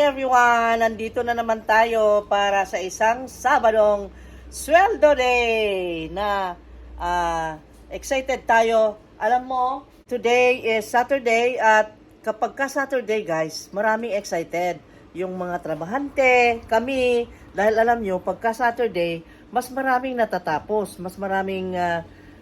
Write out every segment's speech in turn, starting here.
morning everyone! Nandito na naman tayo para sa isang Sabadong Sweldo Day na excited tayo. Alam mo, today is Saturday at kapag ka Saturday guys, maraming excited. Yung mga trabahante, kami, dahil alam nyo, pagka Saturday, mas maraming natatapos. Mas maraming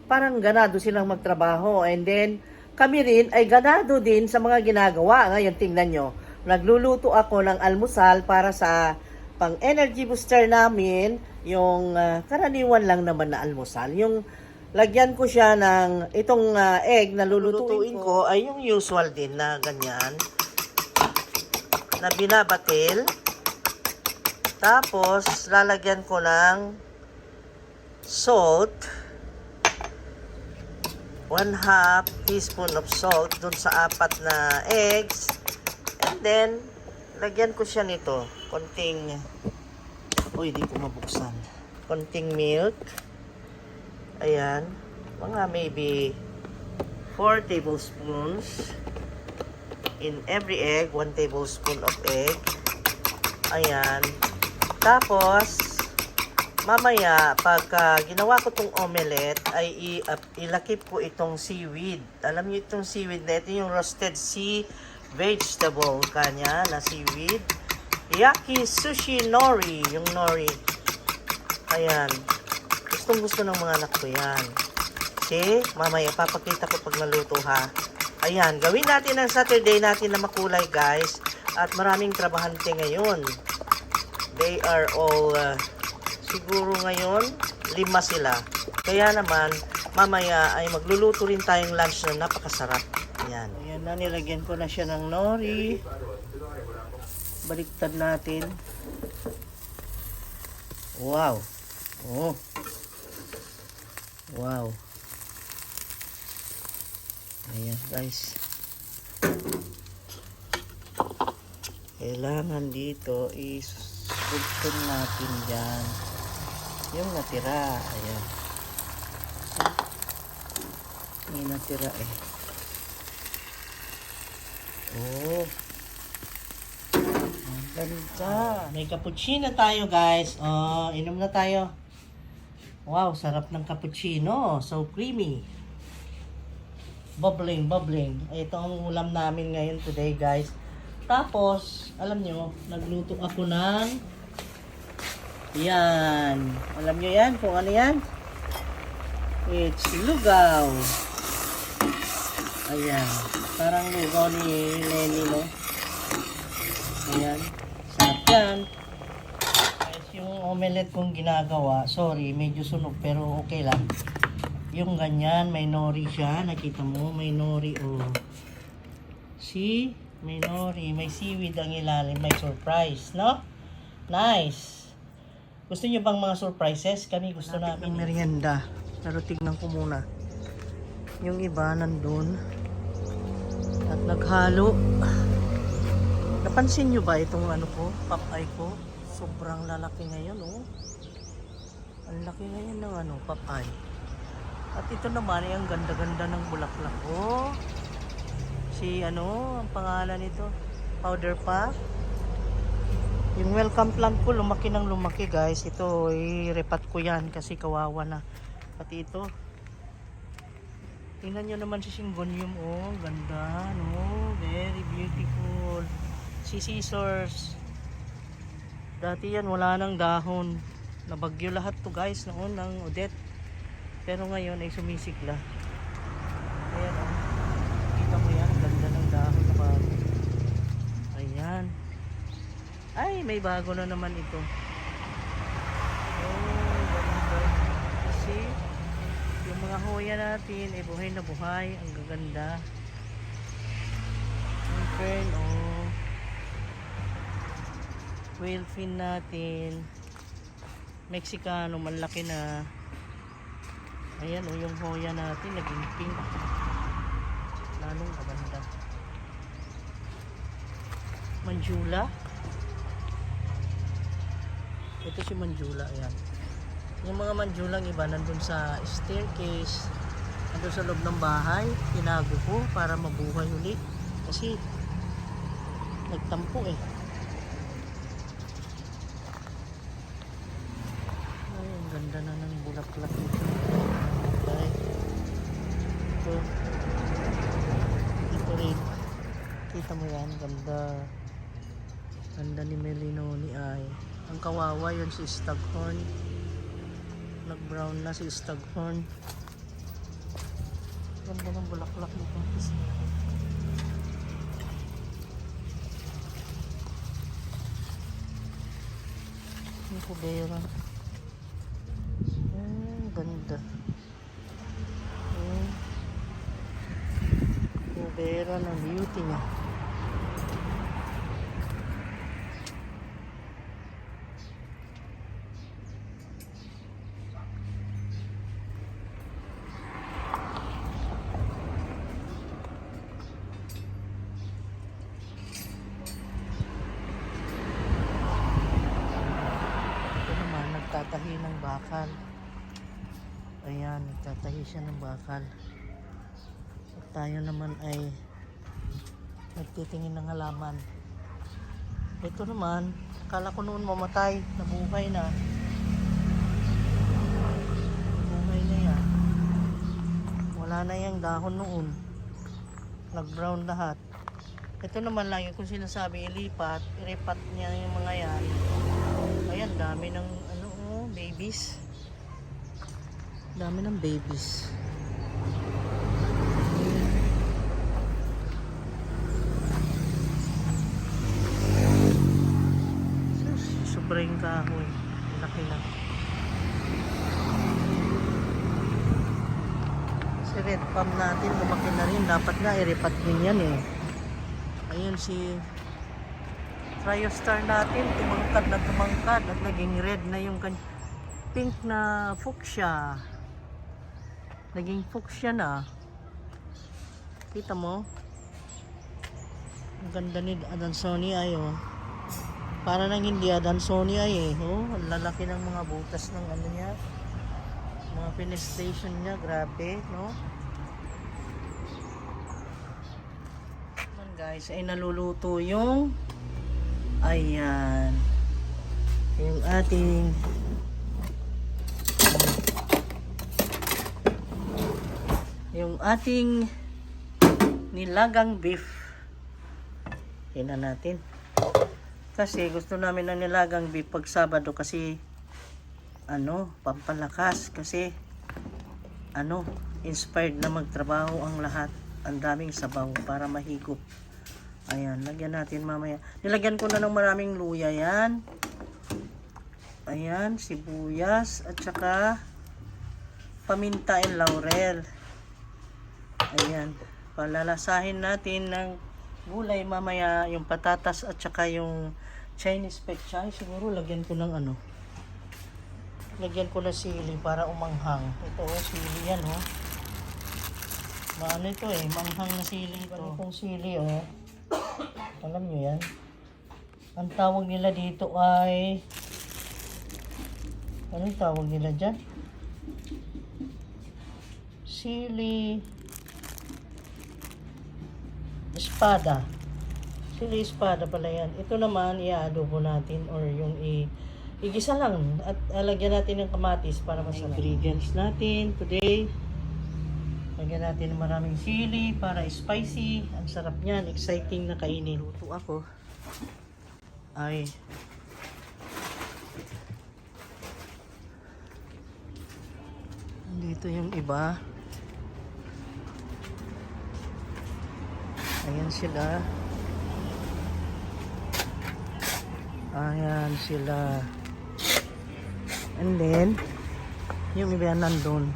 parang ganado silang magtrabaho. And then, kami rin ay ganado din sa mga ginagawa. Ngayon, tingnan nyo. Nagluluto ako ng almusal para sa pang-energy booster namin. Yung karaniwan lang naman na almusal. Yung lagyan ko siya ng itong egg na lulutuin ko ay yung usual din na ganyan. Na binabatil. Tapos, lalagyan ko ng salt. 1/2 teaspoon of salt dun sa 4 na eggs. And then, lagyan ko siya nito. Konting, uy, di ko mabuksan. Konting milk. Ayan. Mga maybe 4 tablespoons. In every egg, 1 tablespoon of egg. Ayan. Tapos, mamaya, pagka ginawa ko itong omelette, ay ilakip ko itong seaweed. Alam niyo itong seaweed na ito yung roasted sea vegetable kanya na seaweed. Yaki sushi nori, yung nori. Ayan. Gustong gusto ng mga anak ko yan. Okay, mamaya papakita ko pag naluto ha. Ayan, gawin natin ang Saturday natin na makulay guys. At maraming trabahante ngayon. They are all, siguro ngayon, 5 sila. Kaya naman, mamaya ay magluluto rin tayong lunch na napakasarap. Ayan. Ayan na, nilagyan ko na siya ng nori. Baliktad natin. Wow. Oh. Wow. Ayan guys. Kailangan dito is-bugtong natin dyan. Yung natira. Ayan. May natira eh. Oh. Ang ganda. May cappuccino tayo guys. Oh, inom na tayo. Wow, sarap ng cappuccino. So creamy. Bubbling, bubbling. Ito ang ulam namin ngayon today guys. Tapos, alam nyo, nagluto ako ng yan. Alam nyo yan kung ano yan? It's lugaw. Ayan. Parang lugaw ni Lenny, no? Ayan. Sarap yan. Guys, yung omelette kong ginagawa, sorry, medyo sunog, pero okay lang. Yung ganyan, may nori siya. Nakita mo, may nori, oh. See? May nori, may seaweed ang ilalim, may surprise, no? Nice! Gusto niyo bang mga surprises? Kami gusto namin merienda. Pero tignan ko muna. Yung iba nandun. At naghalo. Napansin nyo ba itong ano ko, papay ko? Sobrang lalaki ngayon, oh. Ang laki ngayon ng ano, papay. At ito naman ay ang ganda-ganda ng bulaklak, oh. Si ano, ang pangalan nito, powder puff. Yung welcome plant ko, lumaki ng lumaki guys. Ito, i-repat ko yan kasi kawawa na. Pati ito. Tingnan nyo naman si Syngonium, oh, ganda, no? Very beautiful. Si scissors. Dati yan, wala nang dahon. Nabagyo lahat to guys noon ng Odette. Pero ngayon ay sumisikla. Ayan, oh. Kita mo yan, ganda ng dahon na bago. Ayan. Ay, may bago na naman ito. Oh, ganda. Kasi yung mga hoya natin ay buhay na buhay. Ang gaganda. Yung fern, oh. Whale fin natin. Mexicano, malaki na. Ayan, oh, yung hoya natin naging pink. Lalong maganda. Manjula. Ito si Manjula, ayan. Yung mga Manjulang iba nandun sa staircase, nandun sa loob ng bahay. Tinago ko para mabuhay ulit kasi nagtampo eh. bulaklak nito. Okay. Ito rin. Kita mo yan, ganda. Ganda ni Melinoni ay. Ang kawawa yun si Staghorn. Nag-brown na si Staghorn. Ganda ng bulaklak nito. Yung kubera. Ganda. Kubera ng beauty niya. Nagtatahi ng bakal. Ayan, nagtatahi siya ng bakal. At tayo naman ay nagtitingin ng halaman. Ito naman, akala ko noon mamatay, nabuhay na. Nabuhay na yan. Wala na yung dahon noon. Nag-brown lahat. Ito naman lang yung kung sinasabi ilipat, iripat niya yung mga yan. Ayan, dami ng babies. Dami ng babies. Sobrang kahoy. Laki na. Si red palm natin, lumaki na rin. Dapat nga iripat din yan eh. Ayun si Triostar natin, tumangkad na tumangkad at naging red na yung pink na fuchsia. Naging fuchsia na. Kita mo? Ang ganda ni Adansonii ay oh. Para nang hindi Adansonii ay eh. Oh, ang lalaki ng mga butas ng ano niya. Mga fenestation niya, grabe, no? Guys, ay naluluto yung ayan yung ating nilagang beef. Tingnan natin kasi gusto namin ng nilagang beef pag Sabado kasi pampalakas kasi inspired na magtrabaho ang lahat, ang daming sabaw para mahigop. Ayan, lagyan natin mamaya. Nilagyan ko na ng maraming luya yan. Ayan, sibuyas at saka paminta and laurel. Ayan, palalasahin natin ng gulay mamaya, yung patatas at saka yung Chinese pechay. Siguro lagyan ko ng lagyan ko na sili para umanghang. Ito sili yan Maano ito manghang na sili ito. Itong sili alam nyo yan. Ang tawag nila dito ay anong tawag nila dyan? Sili espada. Sili espada pala yan. Ito naman i-adobo natin or yung igisa lang at lagyan natin ng kamatis para masarap. Ingredients natin today. Lagyan natin ng maraming sili para spicy. Ang sarap niyan. Exciting na kainin. Luto ako. Ay. Dito yung iba. Ayan sila. Ayan sila. And then, yung iba nandun.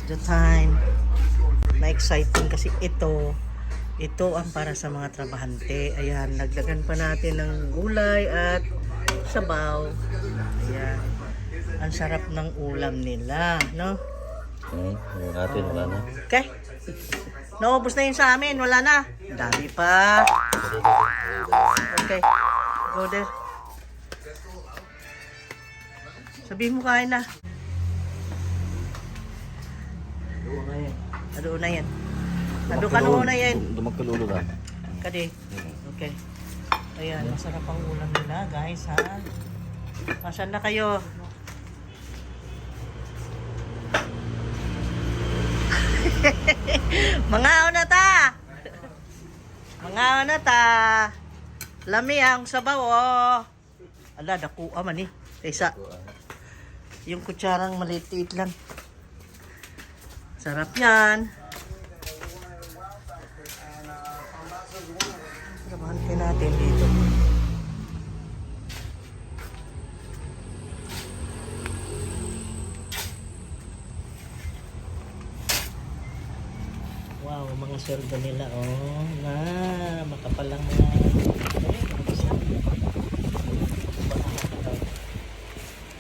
the time na exciting kasi ito ang para sa mga trabahante. Ayan, nagdagan pa natin ng gulay at sabaw. Ayan, ang sarap ng ulam nila, no? Yung natin, wala na. Okay, naubos na yun sa amin, wala na. Dami pa. Okay, go there. Sabihin mo kain na. Ado na yan. Ado ka na yan. Dumagkalulo ka. Kadi. Okay. Ayan, masarap ang ulam nila, guys, ha? Asan na kayo? Mga na ta! Mga na ta! Lami ang sabaw, oh! Ala, dakuha man eh. Isa. Yung kutsarang maliit lang. Sarap yan. Trabahan natin dito. Wow, mga sweldo nila, oh, na makapalang mga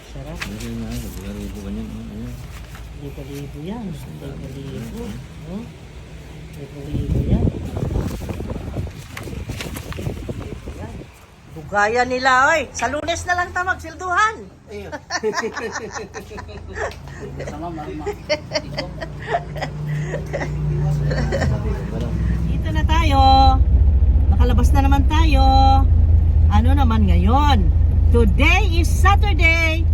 sarap. Hindi na, libo ganyan. Libo yan. Libo. Oh? Libo yan. Bugaya nila, oy. Sa Lunes na lang ta magsilduhan. Ayun. Sama marima. Dito na tayo. Nakalabas na naman tayo. Ano naman ngayon? Today is Saturday.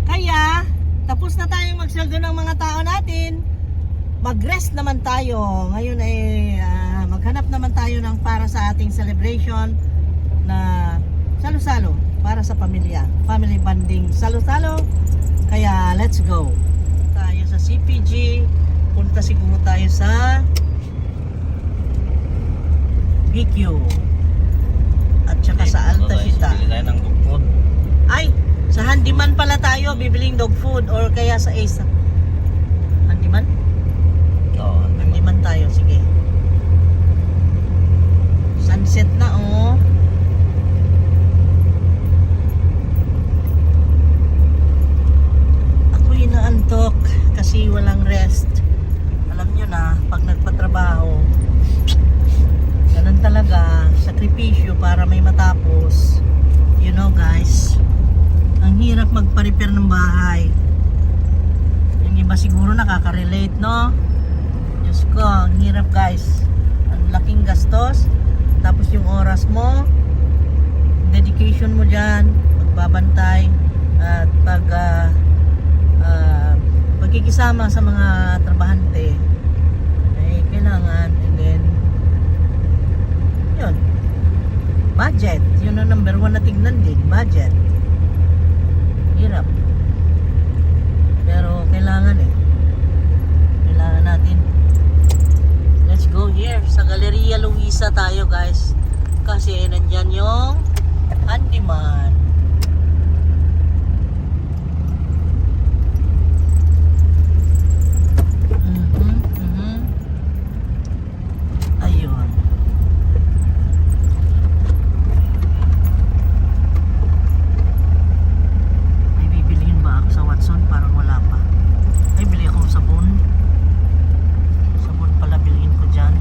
Kaya, tapos na tayong magsaldo ng mga tao natin. Mag-rest naman tayo. Ngayon ay maghanap naman tayo ng para sa ating celebration na salo-salo para sa pamilya. Family bonding salo-salo. Kaya, let's go. Tayo sa CPG. Punta siguro tayo sa BQ. At saka sa Alta-Vista. Bili tayo ng dog food. Ay, sa Handyman pala tayo bibiling dog food or kaya sa Ace. Handyman? Oo. Handyman tayo, sige. Sunset na, oh. Ako'y naantok kasi walang rest. Alam nyo na, pag nagpatrabaho, ganun talaga, sakripisyo para may matapos. You know, guys, ang hirap magpa-repair ng bahay. Yung iba siguro nakaka-relate, no? Diyos ko, ang hirap, guys. Ang laking gastos. Tapos yung oras mo, dedication mo dyan, pagbabantay, at pagkikisama sa mga trabahante, ay kailangan. And then, yun, budget. Yun ang number one na tingnan din, budget. Hirap. Pero kailangan kailangan natin. Let's go here sa Galleria Luisa tayo, guys, kasi nandyan yung Handyman. Ayun. May bibilihin ba ako sa Watson? Parang wala pa. Ay, bili ako sabon. Sabon pala bilhin ko dyan.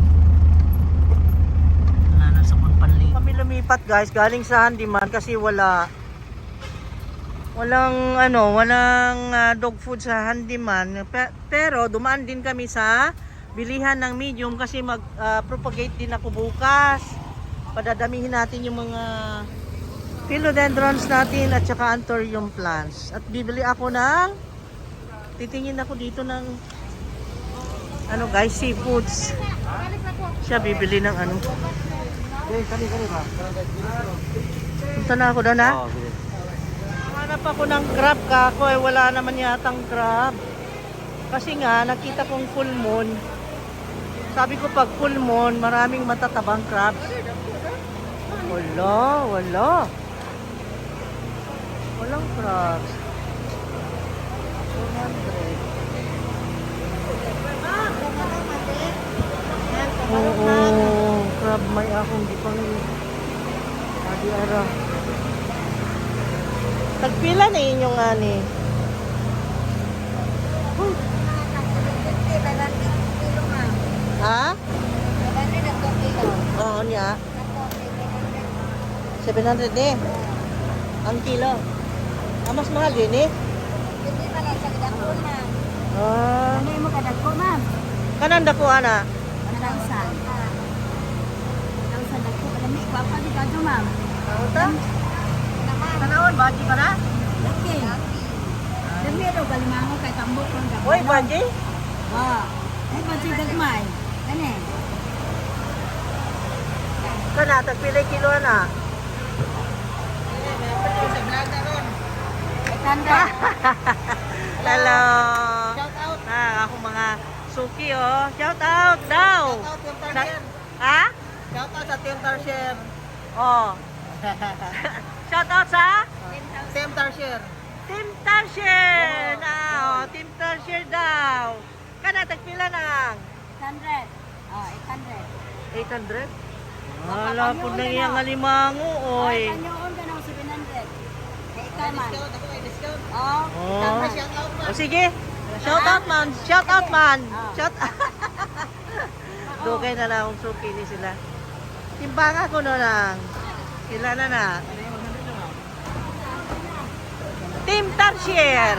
Wala na sabon panli. Kami lumipat, guys, galing sa Handyman kasi walang dog food sa Handyman. Pero dumaan din kami sa bilihan ng medium kasi mag-propagate din ako bukas. Padadamihin natin yung mga philodendrons natin at saka anthurium plants. At bibili ako titingin ako dito ng guys, seafoods. Siya bibili ng punta na ako doon, ha? Hanap ako ng crab kako, wala naman yatang crab. Kasi nga, nakita kong full moon. Sabi ko pag full moon, maraming matatabang crabs. Wala. Walang crabs. 400. Oo, crab may akong di pang adi ara. Tagpila na inyong ani. Ha? Oo niya. 700 eh. Ang kilo. Ah, mas mahal din eh. Ah, kanan dako ana. Nauta? Tanawon baji ka na? Oy, baji? Kana tagpila kilo na. Hello. Shout out. Ako mga suki oh. Shout out daw. Shout out Team Sa- Tarsher. Ha? Shout out sa Team Tarsher. Oh. Shout out sa Team Tarsher. Team Tarsher. Team Tarsher daw. Kana tagpila nang 800. Wala po na iyang alimango oy. Discount ako may discount. Oh. Shout out pa. O sige. Shout out man. Shout out man. Shout Dugay na lang akong suki ni sila. Timbang ako no lang. Sila na. Team Tarsher.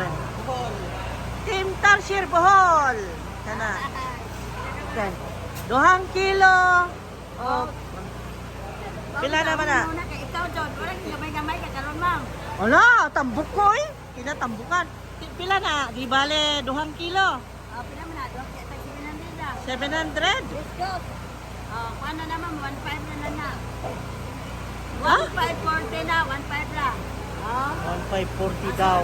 Team Tarsher Bohol. Kana. Okay. 2 kilo. Oh. Pila naman na? Wala, tambok ko eh. Kinatambukan. Pila na? Di bale 2 kilo. 700? Paano naman? 1.5 na na. Ha? 1.540 na, 1.5 na. 1,540 daw.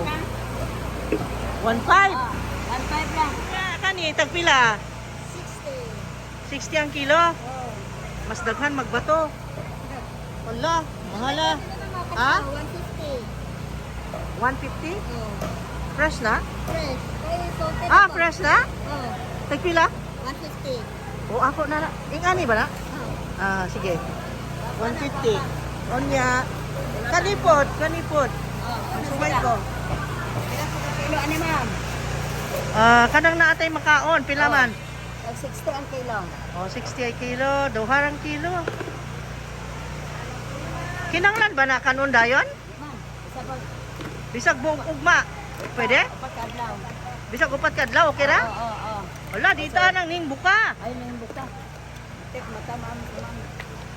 1,500? 1.5 lang. Kani, tagpila? 60. 60 ang kilo? Mas daghan magbato. Wala, mahala. Ha? 150. 150? Oh. Fresh na? Fresh. Kaya salted Ah, ako. fresh na? Oh. Tagpila? 150. O, ako na na. Ingani ba na? Oh. Ah, sige. 150. Onya. Kanipod, kanipod. Oh. Sumay ko. Kilo, ano ma'am? Kanang naatay makaon, pila man? 60 ang kilo. O, 60 ay kilo, duharang kilo. Kinanglan ba na kanon dayon? Ma'am, isa pag Bisag buong ugma. Pwede? pagkadlaw. Bisag upat kadlaw, okay ra? Oo. Wala, dito nang ning buka. Ay, may buka. Tek, mata ma'am.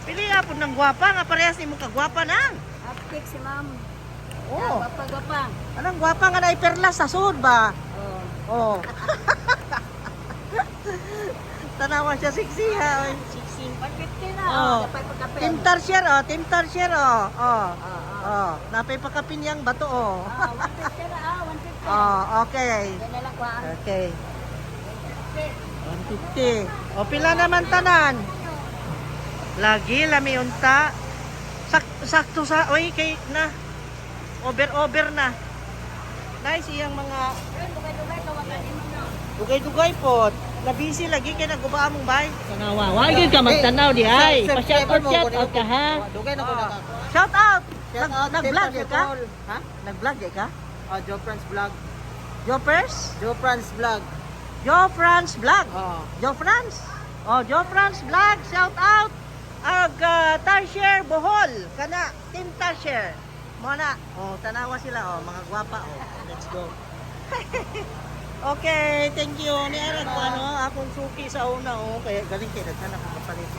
Pili apod ng gwapa, nga parehas ni mo kagwapa nang. Uptick si ma'am. Oo. Gapa. Anong gwapa nga na iperlas sa sud ba? Oh. Oo. Tanawa siya siksi ha. 150 na. Oh. Dapat pagkapin. Team Tarsher oh, Team Tarsher oh. Oh. Oo. Oh, napay pakapin yang bato oh. 150 na. 150. Oh, okay. Yan na lang kuhaan. Okay. 150. O pila naman tanan? Lagi lami unta. Sakto sa oy kay na. Over na. Nice iyang mga Dugay-dugay ka wala din mo na. dugay-dugay pod. Na busy lagi kay nagubaa mong bay. Tanawa. Wa gyud ka magtanaw di ay. Pa-shout out ka ha. Dugay na ko na. Shout out. Shout out, Nag-vlog Team ka? Tarsher. Ha? Nag-vlog ka? Joe Franz Vlog. Jopers? Joe Franz Vlog. Joe Franz Vlog. Oh. Joe Franz. Oh, Joe Franz Vlog. Shout out. Ag Tarsher Bohol. Kana, Team Tarsher. Mo na. Oh, tanawa sila oh, mga gwapa oh. Let's go. Okay, thank you. Ni Aaron ko ano, akong suki sa una oh, kaya galing kay daghan ako kapalit.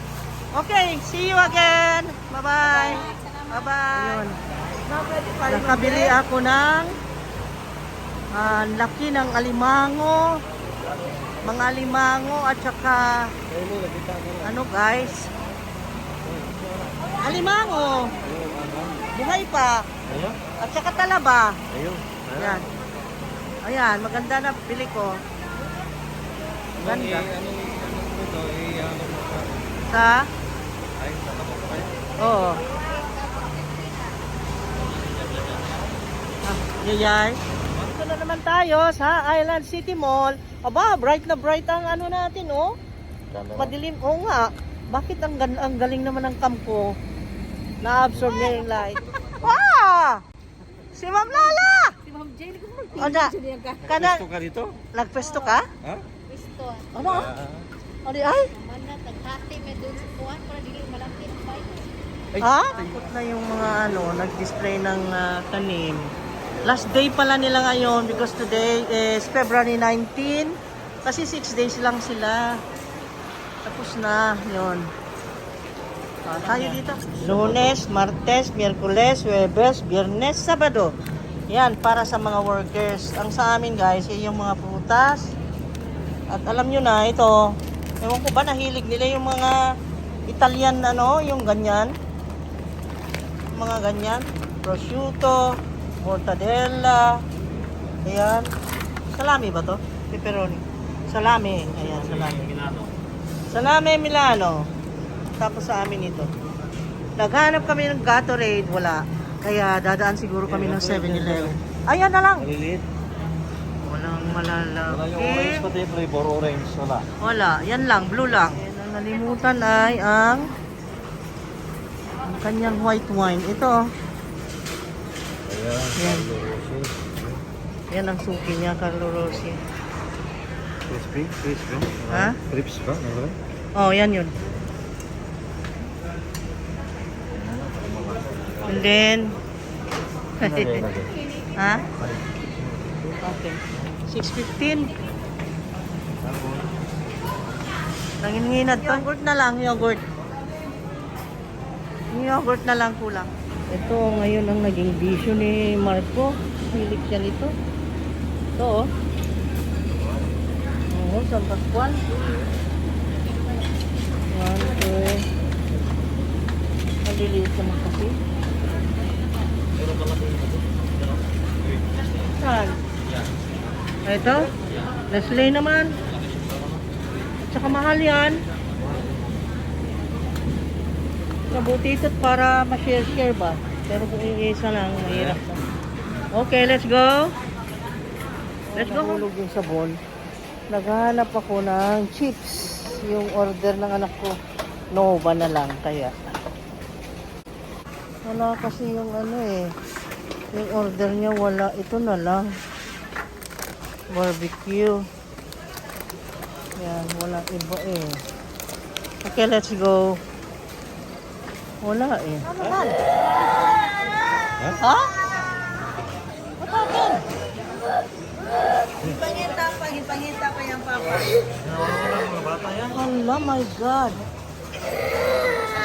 Okay, see you again. Bye-bye. Bye-bye. Nakabili ako ng laki ng alimango. Mga alimango at saka ano guys? Alimango. Buhay pa. Ayo. At saka talaba. Ayo. Ayan. Ayan, maganda na bili ko. Ganda. Sa? Oo. Ah, yayay. Ito na naman naman tayo sa Island City Mall. Aba, bright na bright ang ano natin, oh. Madilim. Oo nga. Bakit ang galing naman ng cam ko? Na-absorb niya yung light. Wow! Si Ma'am Lala! Si Ma'am Jane, kung Ano? Kana, Gusto ka dito? nagpesto ka? Ha? Kristo. Ano? Ano ay? Naman na, taghati may doon sa kuhan para dili malaki ang bayo. Ha? Takot na yung mga ano, nag-display ng tanim. Last day pala nila ngayon because today is February 19. Kasi 6 days lang sila. Tapos na, yun. Tayo dito. Lunes, Martes, Miyerkules, Huwebes, Biyernes, Sabado. Yan, para sa mga workers. Ang sa amin guys, yung mga prutas. At alam nyo na, ito, ewan ko ba nahilig nila yung mga Italian, ano, yung ganyan. Mga ganyan. Prosciutto, mortadella. Ayan. Salami ba to? Pepperoni. Salami. Ayan, salami. Salami Milano. Tapos sa amin ito. Naghanap kami ng Gatorade, wala. Kaya dadaan siguro kami ng 7-Eleven. Ayan na lang. Maliliit. Walang Wala yung orange malalaki. pati flavor orange. Wala. Wala. Yan lang, blue lang. Ang nalimutan ay ang kanyang white wine. Ito. Ayan. Yan. Rossi. Yan ang suki niya, Carlo Rossi. Crispy. Crispy. Ha? Crips ba? Ano ba? Oh, yan yun. And then, ha? Okay. 6.15. Nanginginad to. Yogurt na lang, yogurt. Yogurt na lang kulang. Ito ngayon ang naging bisyo ni Marco. Hilig siya nito. Ito oh. Oo, San Pascual. 1, 2. Maliliit naman kasi. Saan? Ito? Nestle naman. Tsaka mahal yan. Mabuti ito para ma-share-share ba? Pero kung isa lang, mahirap na. Okay, let's go. Let's go. Nahulog yung sabon. Naghahanap ako ng chips. Yung order ng anak ko. Nova na lang, kaya. Wala kasi yung ano eh. Yung order niya wala. Ito na lang. Barbecue. Yan, wala iba eh. Okay, let's go. Wala eh. Ano man? Ha? What happened? Ipangita pa yung papa. Hala, my God.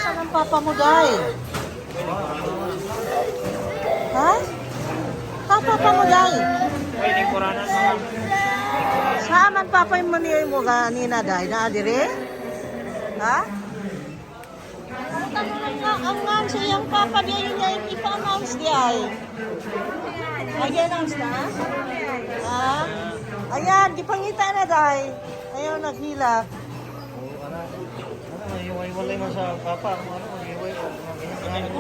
Saan ang papa mo, Day? Ha? Saan papa mo, Day? Saan man papa yung maniyoy mo kanina, Day? Naadiri? Ha? Ang announce yung papa diya yun niya ipa-announce diya ay. Nag-announce na? Ha? Ayan, gipangita na, Day. Ayaw, naghilak. Iwalay mo sa papa. Ano? Iwalay ko.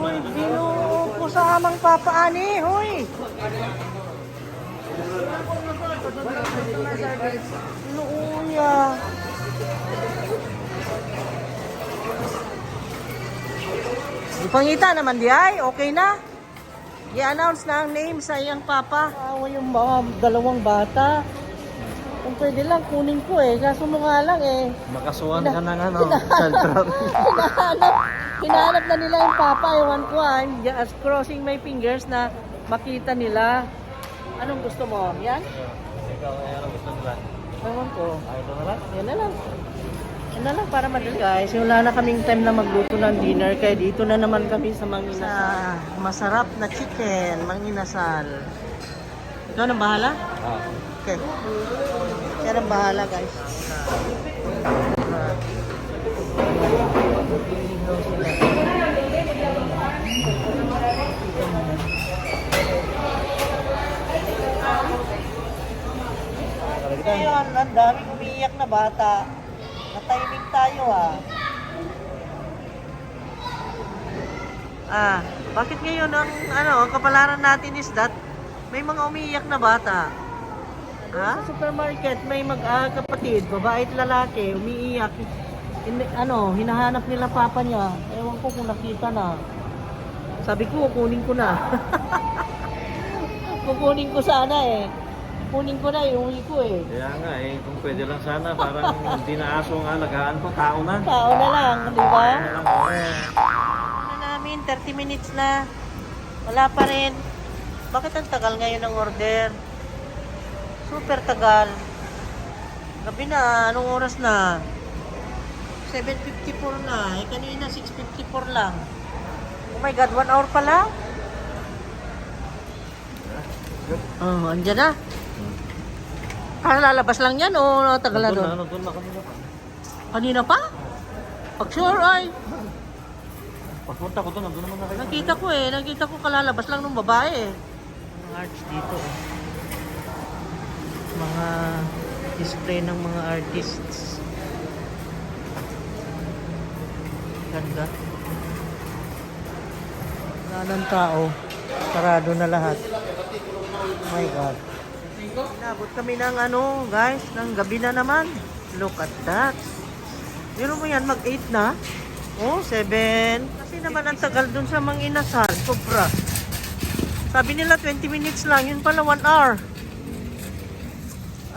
Uy, binuo ko sa amang papaani, huy. Luuya. Ipangita naman di ay, okay na. I-announce na ang name sa iyang papa. Awa yung mga dalawang bata. Kung pwede lang, kunin ko eh. Kaso mo nga lang eh. Makasuhan ka ng ano, child trap. Hinahanap na nila yung papa. Ewan ko I'm just crossing my fingers na makita nila. Anong gusto mo? Yan? Ikaw, ano gusto nila? Ewan ko. Ayaw ito na lang? Yan na lang. Yan na lang para madali. Guys, wala na kaming time na magluto ng dinner. Kaya dito na naman kami sa Manginasal. Masarap na chicken, Manginasal. Ikaw nang bahala? Okay. Yan ang bahala, guys. Ngayon, ang daming umiiyak na bata. Natahimik tayo bakit ngayon ang kapalaran natin is that may mga umiiyak na bata. Ha? Sa supermarket, may kapatid, babae at lalaki, umiiyak. Hinahanap nila papa niya. Ewan ko kung nakita na. Sabi ko, kunin ko na. Kukunin ko sana eh. Kunin ko na, iuwi ko eh. Kaya nga eh, kung pwede lang sana, parang hindi na aso ang alagaan ko, tao na. Tao na lang, di ba? Tao na lang. Ano namin, 30 minutes na. Wala pa rin. Bakit ang tagal ngayon ng order? Super tagal. Gabi na, anong oras na? 7:54 na. Eh, kanina 6:54 lang. Oh my God, 1 hour pa lang? Oh, andyan na. Lalabas lang yan o tagal na doon? Doon na kanina pa. Kanina pa? Pag sure ay. Pagpunta ko doon, nandun naman na kayo. Nakita ko kalalabas lang ng babae eh. Mga arts dito eh. Mga display ng mga artists. Ganda. Wala ng tao. Sarado na lahat. Oh my God. Inabot kami ng guys, ng gabi na naman. Look at that. Meron mo yan, mag-8 na. Oh, 7. Kasi naman ang tagal dun sa mga inasal. Sobra. Sabi nila 20 minutes lang. Yun pala 1 hour.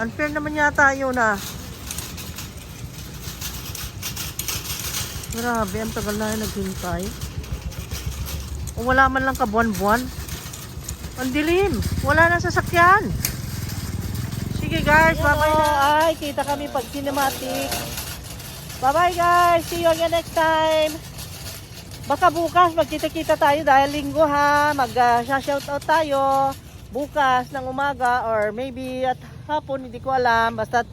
Unfair naman yata yun ah. Grabe, ang tagal na naghintay. O wala man lang kabuan-buan. Ang dilim. Wala na sasakyan. Sige guys, bye-bye na. Ay, kita kami pag cinematic. Bye-bye guys. See you again next time. Baka bukas magkita-kita tayo dahil linggo ha. Mag-shoutout tayo. Bukas ng umaga or maybe at hapon, hindi ko alam. Basta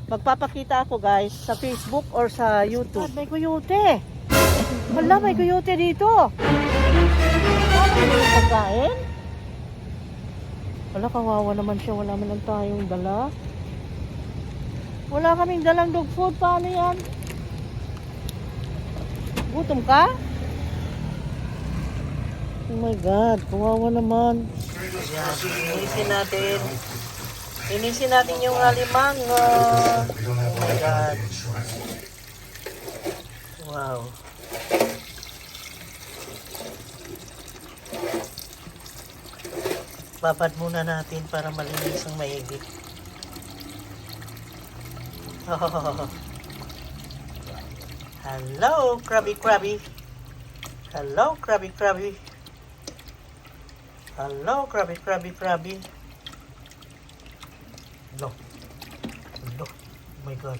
magpapakita ako guys sa Facebook or sa YouTube. May coyote. Wala, may coyote dito. Ano yung pagkain? Wala, kawawa naman siya. Wala man lang tayong dala. Wala kaming dalang dog food. Paano yan? Gutom ka? Oh my God. Kawawa naman. Ayan. Linisin natin yung alimango. Oh my God. Wow. Babad muna natin para malinis ang maigi. Oh. Hello, Krabby Krabby. Hello, Krabby Krabby. Hello, Krabby Krabby Krabby. No. No. Oh my God.